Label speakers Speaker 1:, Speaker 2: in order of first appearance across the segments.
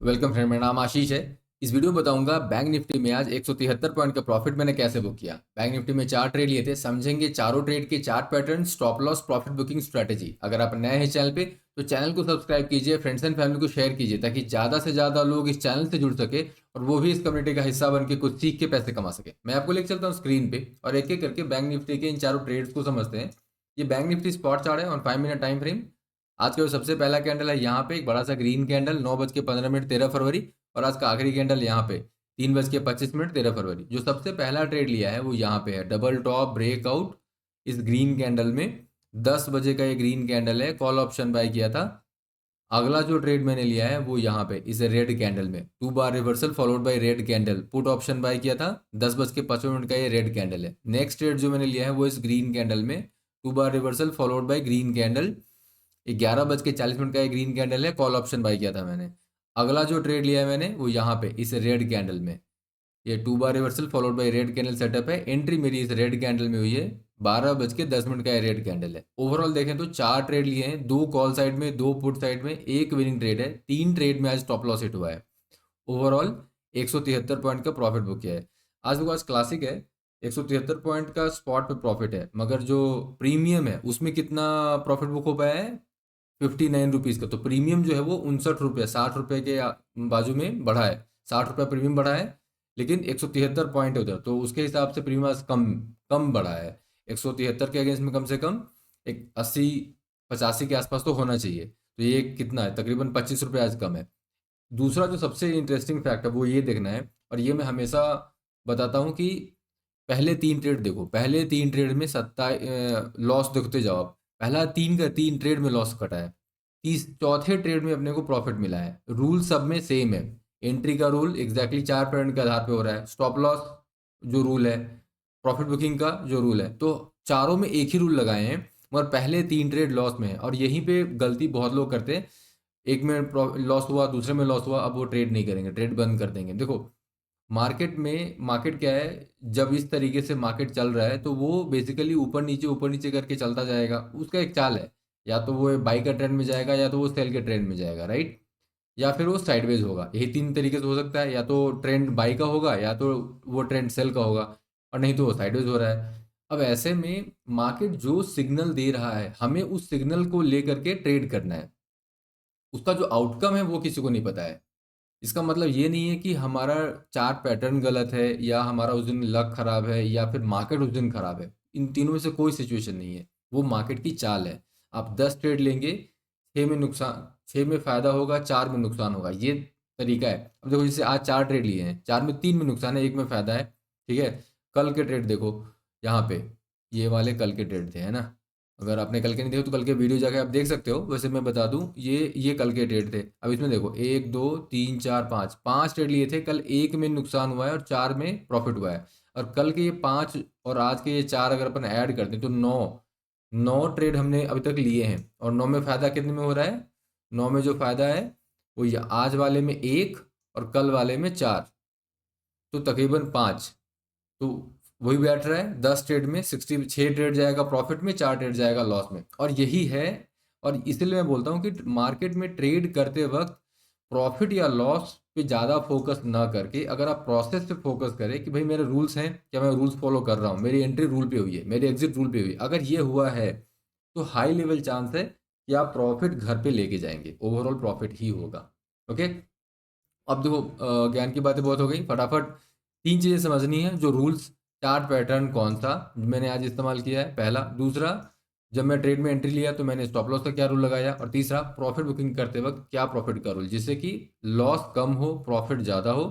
Speaker 1: Welcome friend, मेरा नाम आशीष है। इस वीडियो में बताऊंगा बैंक निफ्टी में आज 173 पॉइंट का प्रॉफिट मैंने कैसे बुक किया। बैंक निफ्टी में 4 ट्रेड लिए थे, समझेंगे चारों ट्रेड के 4 pattern, stop loss, profit booking strategy. अगर आप नए हैं चैनल पे तो चैनल को सब्सक्राइब कीजिए, फ्रेंड्स एंड फैमिली को शेयर कीजिए ताकि ज़्यादा से ज़्यादा लोग इस चैनल से जुड़ सके और वो भी इस कम्युनिटी का हिस्सा बन के कुछ सीख के पैसे कमा सके। मैं आपको लेकर चलता हूँ स्क्रीन पे और एक एक करके बैंक निफ्टी के इन चारों ट्रेड्स को समझते हैं। ये बैंक निफ्टी स्पॉट चार्ट है ऑन 5 मिनट टाइम फ्रेम। आज का जो सबसे पहला कैंडल है यहाँ पे एक बड़ा सा ग्रीन कैंडल, 9:15 13 फरवरी। और आज का आखिरी कैंडल यहाँ पे 3:25 13 फरवरी। जो सबसे पहला ट्रेड लिया है वो यहाँ पे है डबल टॉप ब्रेकआउट इस ग्रीन कैंडल में। 10 बजे का ये ग्रीन कैंडल है, कॉल ऑप्शन बाय किया था। अगला जो ट्रेड मैंने लिया है वो यहाँ पे इस रेड कैंडल में 2 बार reversal followed by red candle, put option buy किया था। 10:55 का ये रेड कैंडल है। नेक्स्ट ट्रेड जो मैंने लिया है वो इस ग्रीन कैंडल में 2 बार reversal followed by green candle. 11:40 का ये ग्रीन कैंडल है, कॉल ऑप्शन बाय किया था मैंने। अगला जो ट्रेड लिया है मैंने वो यहाँ पे इस रेड कैंडल में, ये 2 बार reversal followed by red candle setup है। एंट्री मेरी इस रेड कैंडल में हुई है। 12:10 का ये रेड कैंडल है। ओवरऑल देखें तो 4 ट्रेड लिए हैं, 2 कॉल साइड में, 2 पुट साइड में, एक विनिंग ट्रेड है। 3 ट्रेड में आज स्टॉप लॉस हिट हुआ है। ओवरऑल 173 पॉइंट का प्रॉफिट बुक किया है। आज देखो, आज क्लासिक है, 173 पॉइंट का स्पॉट पे प्रॉफिट है, मगर जो प्रीमियम है उसमें कितना प्रॉफिट बुक हो पाया है? 59 रुपीज़ का। तो प्रीमियम जो है वो 59 रुपये, 60 रुपये के बाजू में बढ़ा है। 60 रुपये प्रीमियम बढ़ा है, लेकिन 173 पॉइंट है उधर, तो उसके हिसाब से प्रीमियम आज कम कम बढ़ा है। 173 के अगेंस्ट में कम से कम एक 80 85 के आसपास तो होना चाहिए। तो ये कितना है? तकरीबन 25 रुपये आज कम है। दूसरा जो सबसे इंटरेस्टिंग फैक्ट है वो ये देखना है, और ये मैं हमेशा बताता हूँ कि पहले 3 ट्रेड देखो। पहले 3 ट्रेड में सत्ता लॉस देखते जाओ आप। पहला 3 ट्रेड में लॉस कटा है। चौथे ट्रेड में अपने को प्रॉफिट मिला है। रूल सब में सेम है। एंट्री का रूल एग्जैक्टली 4 पैटर्न के आधार पे हो रहा है। स्टॉप लॉस जो रूल है, प्रॉफिट बुकिंग का जो रूल है, तो चारों में एक ही रूल लगाए हैं। मगर पहले 3 ट्रेड लॉस में है, और यहीं पे गलती बहुत लोग करते हैं। एक में लॉस हुआ, दूसरे में लॉस हुआ, अब वो ट्रेड नहीं करेंगे, ट्रेड बंद कर देंगे। देखो, मार्केट क्या है, जब इस तरीके से मार्केट चल रहा है तो वो बेसिकली ऊपर नीचे करके चलता जाएगा। उसका एक चाल है, या तो वो बाई का ट्रेंड में जाएगा, या तो वो सेल के ट्रेंड में जाएगा, राइट? या फिर वो साइडवेज होगा। यही 3 तरीके से हो सकता है, या तो ट्रेंड बाई का होगा, या तो वो ट्रेंड सेल का होगा, और नहीं तो वो साइडवेज हो रहा है। अब ऐसे में मार्केट जो सिग्नल दे रहा है, हमें उस सिग्नल को लेकर के ट्रेड करना है। उसका जो आउटकम है वो किसी को नहीं पता है। इसका मतलब ये नहीं है कि हमारा 4 पैटर्न गलत है, या हमारा उस दिन लक खराब है, या फिर मार्केट उस दिन खराब है। इन तीनों में से कोई सिचुएशन नहीं है, वो मार्केट की चाल है। आप 10 ट्रेड लेंगे, 6 में फायदा होगा, 4 में नुकसान होगा, ये तरीका है। अब देखो, जैसे आज 4 ट्रेड लिए हैं, 4 में 3 में नुकसान है, 1 में फायदा है। ठीक है। कल के ट्रेड देखो, यहाँ पे ये वाले कल के ट्रेड थे, है ना? अगर आपने कल के नहीं देखो तो कल के वीडियो जाके आप देख सकते हो। वैसे मैं बता दूं, ये कल के ट्रेड थे। अब इसमें देखो, 1 2 3 4 5 ट्रेड लिए थे कल। 1 में नुकसान हुआ है और 4 में प्रॉफिट हुआ है। और कल के ये 5 और आज के ये 4 अगर अपन ऐड करते हैं तो 9 ट्रेड हमने अभी तक लिए हैं। और 9 में फ़ायदा कितने में हो रहा है? 9 में जो फ़ायदा है वो ये आज वाले में 1 और कल वाले में 4, तो तकरीबन 5। तो वही बैठ रहा है। 10 ट्रेड में 6 ट्रेड जाएगा प्रॉफिट में, 4 ट्रेड जाएगा लॉस में, और यही है। और इसलिए मैं बोलता हूँ कि मार्केट में ट्रेड करते वक्त प्रॉफिट या लॉस पे ज़्यादा फोकस ना करके, अगर आप प्रोसेस पे फोकस करें कि भाई मेरे रूल्स हैं, क्या मैं रूल्स फॉलो कर रहा हूँ, मेरी एंट्री रूल पे हुई है, मेरी एग्जिट रूल पे हुई है, अगर ये हुआ है तो हाई लेवल चांस है कि आप प्रॉफिट घर पे लेके जाएंगे, ओवरऑल प्रॉफिट ही होगा। ओके। अब देखो, ज्ञान की बातें बहुत हो गई, फटाफट 3 चीज़ें समझनी है। जो रूल्स, चार्ट पैटर्न कौन सा मैंने आज इस्तेमाल किया है, पहला। दूसरा, जब मैं ट्रेड में एंट्री लिया तो मैंने स्टॉप लॉस का क्या रूल लगाया। और तीसरा, प्रॉफिट बुकिंग करते वक्त क्या प्रॉफिट का रूल, जिससे कि लॉस कम हो, प्रॉफिट ज़्यादा हो,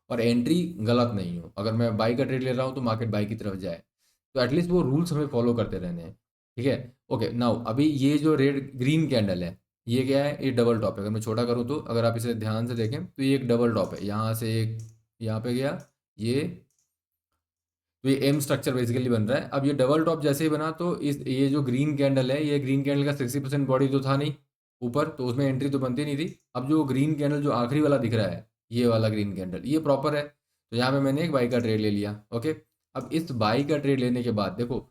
Speaker 1: और एंट्री गलत नहीं हो। अगर मैं बाई का ट्रेड ले रहा हूँ तो मार्केट बाई की तरफ जाए, तो एटलीस्ट वो रूल्स हमें फॉलो करते रहने हैं। ठीक है। ओके, नाउ अभी ये जो रेड ग्रीन कैंडल है, ये क्या है? ये डबल टॉप है। अगर मैं छोटा करूँ तो, अगर आप इसे ध्यान से देखें तो ये एक डबल टॉप है। यहाँ से एक यहाँ पे गया ये, तो ये एम स्ट्रक्चर बेसिकली बन रहा है। अब ये डबल टॉप जैसे ही बना तो इस ये जो ग्रीन कैंडल है, ये ग्रीन कैंडल का 60% बॉडी तो था नहीं ऊपर, तो उसमें एंट्री तो बनती नहीं थी। अब जो ग्रीन कैंडल जो आखिरी वाला दिख रहा है, ये वाला ग्रीन कैंडल, ये प्रॉपर है। तो यहाँ पे मैंने एक बाई का ट्रेड ले लिया। ओके। अब इस बाई का ट्रेड लेने के बाद देखो,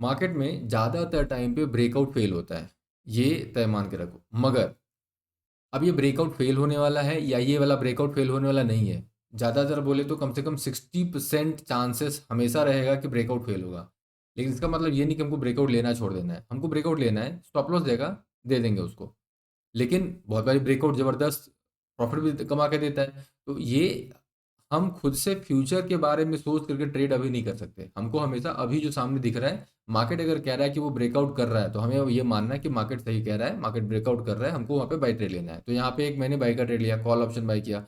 Speaker 1: मार्केट में ज़्यादातर टाइम पे ब्रेकआउट फेल होता है, ये तय मान के रखो। मगर अब ये ब्रेकआउट फेल होने वाला है या ये वाला ब्रेकआउट फेल होने वाला नहीं है, ज़्यादातर बोले तो कम से कम 60% चांसेस हमेशा रहेगा कि ब्रेकआउट फेल होगा। लेकिन इसका मतलब ये नहीं कि हमको ब्रेकआउट लेना छोड़ देना है, हमको ब्रेकआउट लेना है, स्टॉप लॉस देगा, दे देंगे उसको। लेकिन बहुत बारी ब्रेकआउट ज़बरदस्त प्रॉफिट भी कमा के देता है। तो ये हम खुद से फ्यूचर के बारे में सोच करके ट्रेड अभी नहीं कर सकते। हमको हमेशा अभी जो सामने दिख रहा है, मार्केट अगर कह रहा है कि वो ब्रेकआउट कर रहा है, तो हमें ये मानना है कि मार्केट सही कह रहा है, मार्केट ब्रेकआउट कर रहा है, हमको वहाँ पे बाई ट्रेड लेना है। तो यहाँ पे एक मैंने बाई का ट्रेड लिया, कॉल ऑप्शन बाई किया।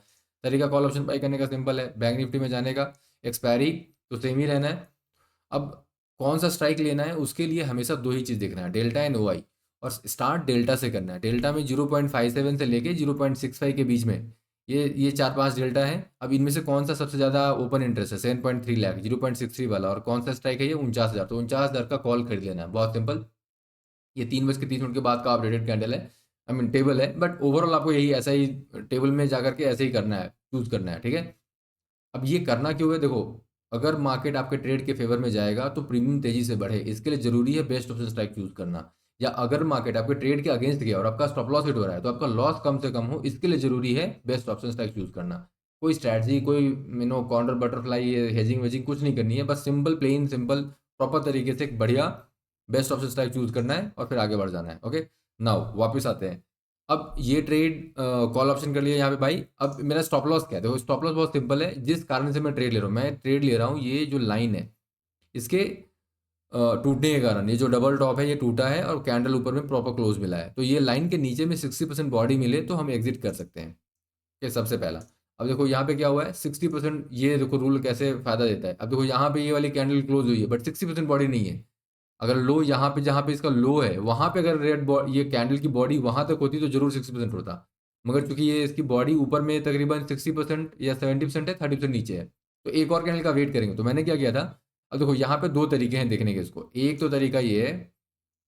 Speaker 1: तरीका कॉल ऑप्शन बाई करने का सिंपल है, बैंक निफ्टी में जाने का, एक्सपायरी तो सेम ही रहना है। अब कौन सा स्ट्राइक लेना है, उसके लिए हमेशा दो ही चीज़ देखना है, डेल्टा एंड ओआई। और स्टार्ट डेल्टा से करना है। डेल्टा में 0.57 से लेके 0.65 के बीच में ये 4-5 डेल्टा है। अब इनमें से कौन सा सबसे ज़्यादा ओपन इंटरेस्ट है, 7.3 लाख, 0.63 वाला, और कौन सा स्ट्राइक है ये 49,000, तो 49,000 का कॉल खरीद लेना है, बहुत सिंपल। ये 3:30 के बाद का आप रेडेड कैंडल है, आई मीन टेबल है, बट ओवरऑल आपको यही ऐसा ही टेबल में जाकर के ऐसे ही करना है, चूज करना है, ठीक है। अब ये करना क्यों है, देखो, अगर मार्केट आपके ट्रेड के फेवर में जाएगा तो प्रीमियम तेजी से बढ़े, इसके लिए जरूरी है बेस्ट ऑप्शन स्ट्राइक चूज करना। या अगर मार्केट आपके ट्रेड के अगेंस्ट गया और आपका स्टॉप लॉस हिट हो रहा है, तो आपका लॉस कम से कम हो, इसके लिए जरूरी है बेस्ट ऑप्शन स्ट्राइक चूज करना। कोई स्ट्रैटेजी, कोई कॉर्नर बटरफ्लाई, हेजिंग वेजिंग कुछ नहीं करनी है, बस सिंपल प्लेन सिंपल प्रॉपर तरीके से एक बढ़िया बेस्ट ऑप्शन स्ट्राइक चूज करना है और फिर आगे बढ़ जाना है। ओके, नाउ वापस आते हैं। अब ये ट्रेड कॉल ऑप्शन कर लिया यहाँ पे भाई। अब मेरा स्टॉप लॉस क्या है, देखो स्टॉप लॉस बहुत सिंपल है, जिस कारण से मैं ट्रेड ले रहा हूँ, मैं ट्रेड ले रहा हूँ ये जो लाइन है इसके टूटने के कारण, ये जो डबल टॉप है ये टूटा है और कैंडल ऊपर में प्रॉपर क्लोज मिला है, तो ये लाइन के नीचे में 60% बॉडी मिले तो हम एग्जिट कर सकते हैं। ये सबसे पहला। अब देखो यहाँ पे क्या हुआ है, 60%, ये देखो रूल कैसे फायदा देता है। अब देखो यहाँ पे ये वाली कैंडल क्लोज हुई है बट 60% बॉडी नहीं है। अगर लो यहाँ पे, जहाँ पे इसका लो है वहाँ पे अगर ये कैंडल की बॉडी वहाँ तक होती तो जरूर 60% होता। मगर चूंकि ये इसकी बॉडी ऊपर में तकरीबन 60% या 70% है, 30% नीचे है, तो एक और कैंडल का वेट करेंगे। तो मैंने क्या किया था, अब देखो यहाँ पे दो तरीके हैं देखने के इसको। एक तो तरीका ये है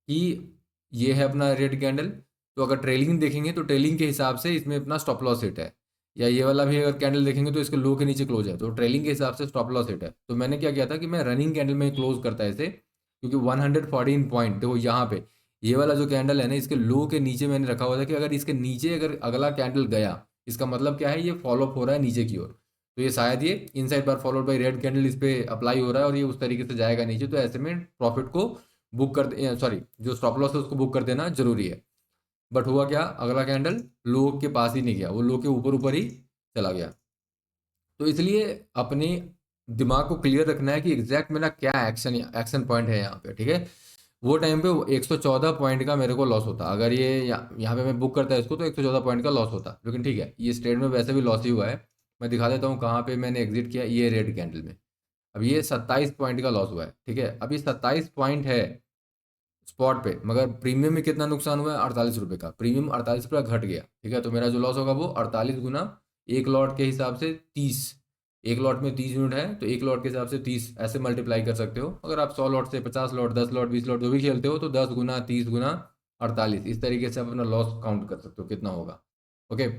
Speaker 1: कि ये है अपना रेड कैंडल, तो अगर ट्रेलिंग देखेंगे तो ट्रेलिंग के हिसाब से इसमें अपना स्टॉप लॉस हिट है। या ये वाला भी अगर कैंडल देखेंगे तो इसके लो के नीचे क्लोज है, तो ट्रेलिंग के हिसाब से स्टॉप लॉस हिट है। तो मैंने क्या किया था कि मैं रनिंग कैंडल में क्लोज करता है इसे, क्योंकि 114 पॉइंट देखो यहाँ पे ये वाला जो कैंडल है ना, इसके लो के नीचे मैंने रखा हुआ था कि अगर इसके नीचे अगर अगला कैंडल गया, इसका मतलब क्या है, ये फॉलो अप हो रहा है नीचे की ओर। तो ये शायद ये inside bar followed by red candle इस पे अप्लाई हो रहा है और ये उस तरीके से जाएगा नीचे, तो ऐसे में प्रॉफिट को बुक कर, सॉरी, जो स्टॉप लॉस है उसको बुक कर देना जरूरी है। बट हुआ क्या, अगला कैंडल लो के पास ही नहीं गया, वो लो के ऊपर ऊपर ही चला गया। तो इसलिए अपने दिमाग को क्लियर रखना है कि एग्जैक्ट मेरा क्या एक्शन एक्शन पॉइंट है यहाँ पे, ठीक है। वो टाइम पे 114 पॉइंट का मेरे को लॉस होता, अगर ये यहाँ पे मैं बुक करता है इसको, तो 114 पॉइंट का लॉस होता। लेकिन ठीक है, ये ट्रेड में वैसे भी लॉस ही हुआ है। मैं दिखा देता हूँ कहाँ पे मैंने एग्जिट किया, ये रेड कैंडल में। अब ये 27 पॉइंट का लॉस हुआ है, ठीक है। अब ये 27 पॉइंट है स्पॉट पे, मगर प्रीमियम में कितना नुकसान हुआ है, 48 रुपये का। प्रीमियम 48 रुपये घट गया, ठीक है। तो मेरा जो लॉस होगा वो 48 गुना एक लॉट के हिसाब से 30, एक लॉट में 30 यूनिट है तो एक लॉट के हिसाब से 30 ऐसे मल्टीप्लाई कर सकते हो। अगर आप 100 लॉट से 50 लॉट, 10 लॉट, 20 लॉट जो भी खेलते हो, तो 10 गुना 30 गुना 48, इस तरीके से आप अपना लॉस काउंट कर सकते हो कितना होगा। ओके,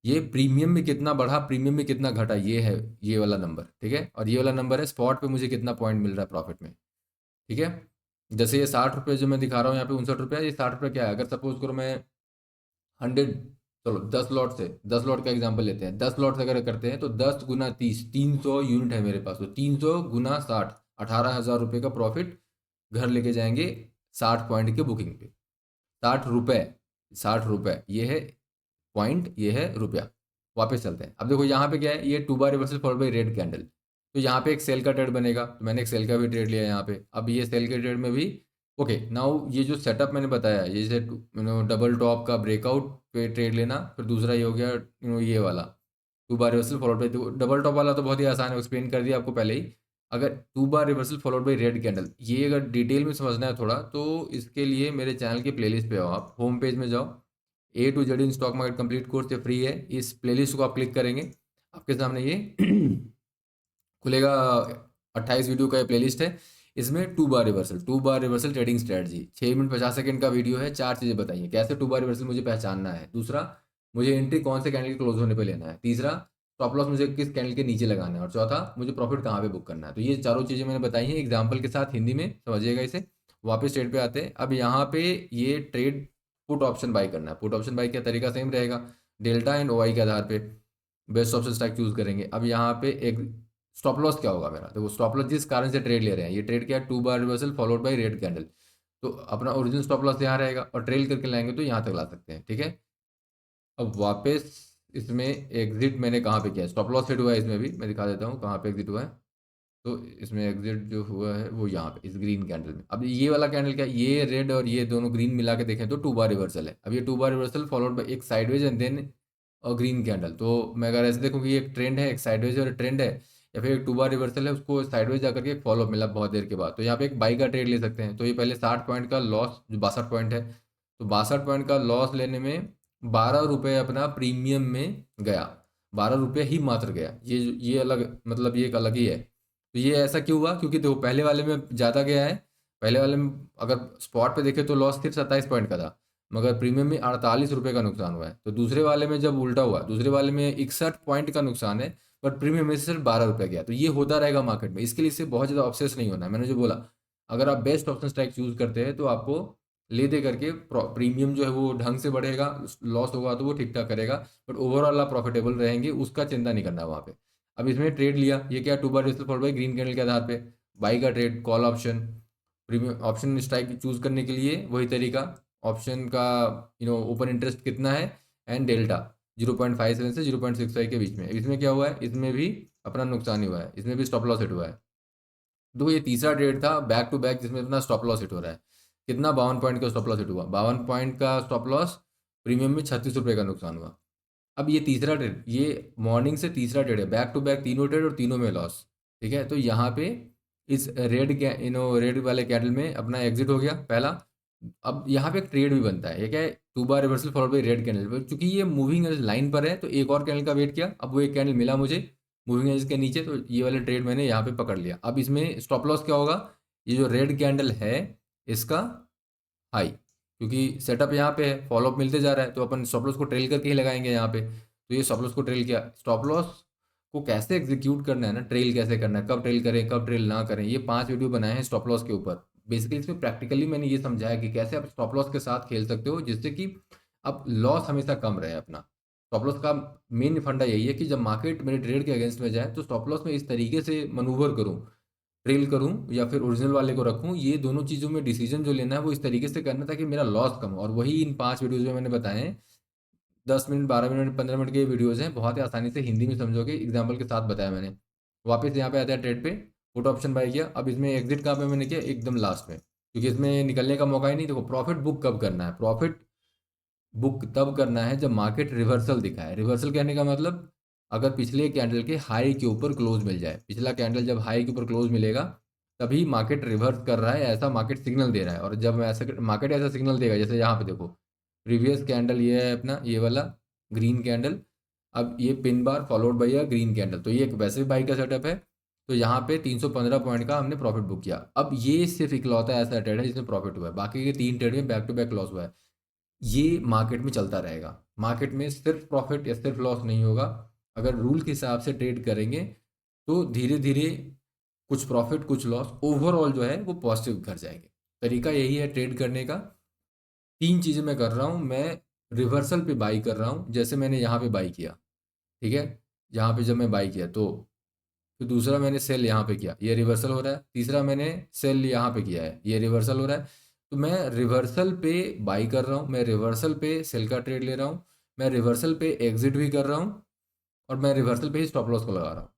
Speaker 1: ये प्रीमियम में कितना बढ़ा, प्रीमियम में कितना घटा, ये है ये वाला नंबर, ठीक है। और ये वाला नंबर है स्पॉट पे मुझे कितना पॉइंट मिल रहा है प्रॉफिट में, ठीक है। जैसे ये 60 रुपये जो मैं दिखा रहा हूँ यहाँ पे, 59 रुपये, ये 60 रुपये क्या है, अगर सपोज करो मैं 100, चलो 10 लॉट से, 10 लॉट का एग्जांपल लेते हैं, 10 लॉट अगर करते हैं तो 10 गुना 30, 300 यूनिट है मेरे पास, तो 300 गुना 60, 18,000 रुपये का प्रॉफिट घर लेके जाएंगे 60 पॉइंट के बुकिंग पे। 60 रुपये, 60 रुपये ये है पॉइंट, ये है रुपया। वापस चलते हैं। अब देखो यहाँ पे क्या है, ये 2 बार reversal followed by red candle, तो यहाँ पे एक सेल का ट्रेड बनेगा, तो मैंने एक सेल का भी ट्रेड लिया यहाँ पे। अब ये सेल के ट्रेड में भी ओके, नाउ ये जो सेटअप मैंने बताया, ये जैसे डबल टॉप का ब्रेकआउट पे ट्रेड लेना, फिर दूसरा ये हो गया ये वाला 2 बार reversal followed by, double top वाला तो बहुत ही आसान है, एक्सप्लेन कर दिया आपको पहले ही। अगर 2 बार reversal followed by red candle, ये अगर डिटेल में समझना है थोड़ा, तो इसके लिए मेरे चैनल के प्लेलिस्ट पे आओ, आप होम पेज में जाओ, A to Z in stock market complete course, ये फ्री है। इस प्लेलिस्ट को आप क्लिक करेंगे, आपके सामने ये खुलेगा। 28 वीडियो का ये प्लेलिस्ट है। इसमें 2 बार reversal trading strategy, 6 minute 50 second का वीडियो है। 4 चीज़ें बताइए, कैसे 2 बार रिवर्सल मुझे पहचानना है। दूसरा, मुझे एंट्री कौन से कैंडल के क्लोज होने पे लेना है। तीसरा, स्टॉप लॉस मुझे किस कैंडल के नीचे लगाना है। और चौथा, मुझे प्रॉफिट कहाँ पे बुक करना है। तो ये चारों चीज़ें मैंने बताई हैं एग्जाम्पल के साथ, हिंदी में समझिएगा इसे। वापस ट्रेड पे आते हैं। अब यहाँ पे ये ट्रेड पुट ऑप्शन बाई करना है। पुट ऑप्शन बाई का तरीका सेम रहेगा, डेल्टा एंड ओआई के आधार पे बेस्ट ऑप्शन स्ट्राइक चूज करेंगे। अब यहाँ पे एक स्टॉप लॉस क्या होगा मेरा, देखो स्टॉप लॉस जिस कारण से ट्रेड ले रहे हैं, ये ट्रेड क्या है, 2 बार reversal followed by red candle, तो अपना ओरिजिनल स्टॉप लॉस यहाँ रहेगा और ट्रेल करके लाएंगे तो यहाँ तक ला सकते हैं, ठीक है। अब वापस इसमें एग्जिट मैंने कहाँ पे किया है, स्टॉप लॉस हिट हुआ है इसमें भी, मैं दिखा देता हूँ कहाँ पे एग्जिट हुआ है। तो इसमें एग्जिट जो हुआ है वो यहाँ पे इस ग्रीन कैंडल में। अब ये वाला कैंडल क्या है, ये रेड और ये दोनों ग्रीन मिला के देखें तो 2 बार रिवर्सल है। अब ये 2 बार रिवर्सल फॉलोड बाय एक साइडवेज एंड देन और ग्रीन कैंडल। तो मैं अगर ऐसे देखूँ कि ये एक ट्रेंड है, एक साइडवेज और ट्रेंड है, या फिर एक 2 बार रिवर्सल है, उसको साइडवेज जाकर के एक फॉलो मिला बहुत देर के बाद, तो यहाँ पे एक बाई का ट्रेड ले सकते हैं। तो ये पहले 60 पॉइंट का लॉस, जो 62 पॉइंट है, तो 62 पॉइंट का लॉस लेने में 12 रुपये अपना प्रीमियम में गया, 12 रुपये ही मात्र गया। ये अलग, मतलब ये एक अलग ही है। तो ये ऐसा क्यों हुआ, क्योंकि देखो पहले वाले में ज़्यादा गया है। पहले वाले में अगर स्पॉट पे देखें तो लॉस सिर्फ 27 पॉइंट का था, मगर प्रीमियम में 48 रुपये का नुकसान हुआ है। तो दूसरे वाले में जब उल्टा हुआ, दूसरे वाले में 61 पॉइंट का नुकसान है, पर प्रीमियम में सिर्फ 12 रुपये गया। तो ये होता रहेगा मार्केट में, इसके लिए इससे बहुत ज़्यादा ऑब्सेस नहीं होना है। मैंने जो बोला, अगर आप बेस्ट ऑप्शन स्ट्राइक चूज करते हैं तो आपको ले दे करके प्रीमियम जो है वो ढंग से बढ़ेगा, लॉस होगा तो वो ठीक ठाक करेगा, बट ओवरऑल आप प्रॉफिटेबल रहेंगे, उसका चिंता नहीं करना वहाँ पे। अब इसमें ट्रेड लिया, ये क्या, 2 बार reversal followed by green candle के आधार पे बाई का trade, call option, premium option strike choose करने के लिए वही तरीका, ऑप्शन का ओपन इंटरेस्ट कितना है एंड डेल्टा 0.57 से 0.65 के बीच में। इसमें क्या हुआ है, इसमें भी अपना नुकसान ही हुआ है, इसमें भी स्टॉप लॉस हिट हुआ है। तो ये तीसरा ट्रेड था बैक टू बैक जिसमें अपना स्टॉप लॉस हिट हो रहा है। कितना, 52 पॉइंट का स्टॉप लॉस हिट हुआ, 52 पॉइंट का स्टॉप लॉस, प्रीमियम में 36 रुपये का नुकसान हुआ। अब ये तीसरा ट्रेड, ये मॉर्निंग से तीसरा ट्रेड है, बैक टू बैक तीनों ट्रेड और तीनों में लॉस, ठीक है। तो यहाँ पे इस रेड वाले कैंडल में अपना एग्जिट हो गया पहला। अब यहाँ पे एक ट्रेड भी बनता है, ये क्या है, 2 बार reversal followed by red candle पर, चूंकि ये मूविंग एज लाइन पर है तो एक और कैंडल का वेट किया, अब वो एक कैंडल मिला मुझे मूविंग एज के नीचे, तो ये वाला ट्रेड मैंने यहाँ पे पकड़ लिया। अब इसमें स्टॉप लॉस क्या होगा, ये जो रेड कैंडल है इसका हाई, क्योंकि सेटअप यहाँ पे है, फॉलोअप मिलते जा रहा है, तो अपन स्टॉप लॉस को ट्रेल करके ही लगाएंगे यहाँ पे। तो ये स्टॉप लॉस को ट्रेल किया, स्टॉप लॉस को कैसे एग्जीक्यूट करना है ना, ट्रेल कैसे करना है, कब ट्रेल करें कब ट्रेल ना करें, ये 5 वीडियो बनाए हैं स्टॉप लॉस के ऊपर। बेसिकली इसमें प्रैक्टिकली मैंने ये समझाया कि कैसे आप स्टॉप लॉस के साथ खेल सकते हो, जिससे कि आप लॉस हमेशा कम रहे अपना। स्टॉप लॉस का मेन फंडा यही है कि जब मार्केट मेरे ट्रेड के अगेंस्ट में जाए तो स्टॉप लॉस में इस तरीके से मनूवर करूँ, ट्रेल करूं या फिर ओरिजिनल वाले को रखूं, ये दोनों चीज़ों में डिसीजन जो लेना है वो इस तरीके से करना ताकि मेरा लॉस कम हो। और वही इन 5 वीडियोज़ में मैंने बताए हैं, 10 मिनट 12 मिनट 15 मिनट के वीडियोज़ हैं, बहुत ही आसानी से हिंदी में समझोगे, एग्जाम्पल के साथ बताया मैंने। वापस यहाँ पे आता है ट्रेड पे, पुट ऑप्शन बाय किया। अब इसमें एग्जिट कहाँ पे मैंने किया, एकदम लास्ट में, क्योंकि इसमें निकलने का मौका ही नहीं। देखो प्रॉफिट बुक कब करना है, प्रॉफिट बुक तब करना है जब मार्केट रिवर्सल दिखाए। रिवर्सल कहने का मतलब, अगर पिछले कैंडल के हाई के ऊपर क्लोज मिल जाए, पिछला कैंडल जब हाई के ऊपर क्लोज मिलेगा तभी मार्केट रिवर्स कर रहा है, ऐसा मार्केट सिग्नल दे रहा है। और जब ऐसा मार्केट ऐसा सिग्नल देगा, जैसे यहाँ पे देखो प्रीवियस कैंडल ये है अपना, ये वाला ग्रीन कैंडल, अब ये pin bar followed by a green candle, तो ये एक वैसे भी बाई का सेटअप है। तो यहाँ पे 315 पॉइंट का हमने प्रॉफिट बुक किया। अब ये सिर्फ इकलौता ऐसा ट्रेड है जिसमें प्रॉफिट हुआ है, बाकी के 3 ट्रेड में बैक टू बैक लॉस हुआ है। ये मार्केट में चलता रहेगा, मार्केट में सिर्फ प्रॉफिट या सिर्फ लॉस नहीं होगा। अगर रूल के हिसाब से ट्रेड करेंगे तो धीरे धीरे कुछ प्रॉफिट कुछ लॉस, ओवरऑल जो है वो पॉजिटिव कर जाएंगे। तरीका यही है ट्रेड करने का। 3 चीज़ें मैं कर रहा हूँ, मैं रिवर्सल पे बाई कर रहा हूँ, जैसे मैंने यहाँ पे बाई किया, ठीक है, यहाँ पे जब मैं बाई किया तो फिर दूसरा मैंने सेल यहाँ पे किया, ये रिवर्सल हो रहा है। तीसरा मैंने सेल यहाँ पे किया है, ये रिवर्सल हो रहा है। तो मैं रिवर्सल पे बाई कर रहा हूँ, मैं रिवर्सल पे सेल का ट्रेड ले रहा हूँ, मैं रिवर्सल पे एग्जिट भी कर रहा हूँ, और मैं रिवर्सल पे ही स्टॉप लॉस को लगा रहा हूँ।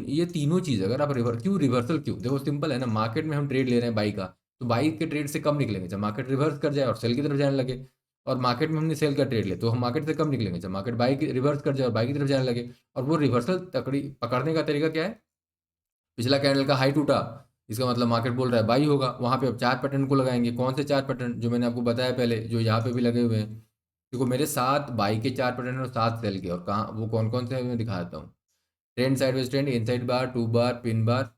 Speaker 1: ये तीनों चीज़ अगर आप रिवर्सल क्यों, देखो सिंपल है ना, मार्केट में हम ट्रेड ले रहे हैं बाई का, तो बाई के ट्रेड से कम निकलेंगे जब मार्केट रिवर्स कर जाए और सेल की तरफ जाने लगे। और मार्केट में हमने सेल का ट्रेड ले तो हम मार्केट से कम निकलेंगे जब मार्केट बाई की रिवर्स कर जाए और बाई की तरफ जाने लगे। और वो रिवर्सल तकड़ी पकड़ने का तरीका क्या है, पिछला कैंडल का हाई टूटा, इसका मतलब मार्केट बोल रहा है बाई होगा, वहां पे अब 4 पैटर्न को लगाएंगे। कौन से 4 पैटर्न, जो मैंने आपको बताया पहले, जो यहाँ पे भी लगे हुए हैं। देखो मेरे 7 बाई के 4 पैटर्न और 7 सेल के, और कहाँ वो कौन कौन से हैं मैं दिखा देता हूँ। Trend sideways trend, inside bar, 2 bar, pin bar,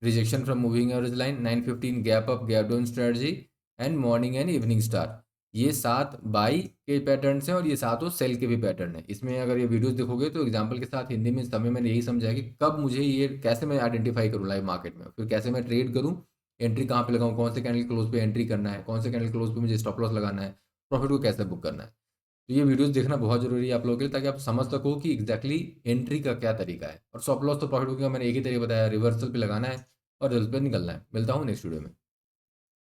Speaker 1: rejection from moving average line, 915 gap up gap down strategy, and morning and evening star. ये 7 बाई के पैटर्न हैं और ये 7 सेल के भी पैटर्न है। इसमें अगर ये वीडियोस देखोगे तो एग्जांपल के साथ हिंदी में समय मैंने यही समझाया कि कब मुझे ये, कैसे मैं आइडेंटिफाई करूँ लाइव मार्केट में, फिर कैसे मैं ट्रेड करूँ, एंट्री कहाँ पे लगाऊँ, कौन से कैंडल क्लोज पे एंट्री करना है, कौन से कैंडल क्लोज पे मुझे स्टॉप लॉस लगाना है, प्रॉफिट को कैसे बुक करना है। तो ये वीडियोस देखना बहुत जरूरी है आप लोगों के लिए, ताकि आप समझ सको कि एग्जैक्टली एंट्री का क्या तरीका है। और स्टॉप लॉस तो प्रॉफिट बुकिंग का मैंने एक ही तरीका बताया, रिवर्सल पे लगाना है और रिजल्ट पे निकलना है। मिलता हूँ नेक्स्ट वीडियो में।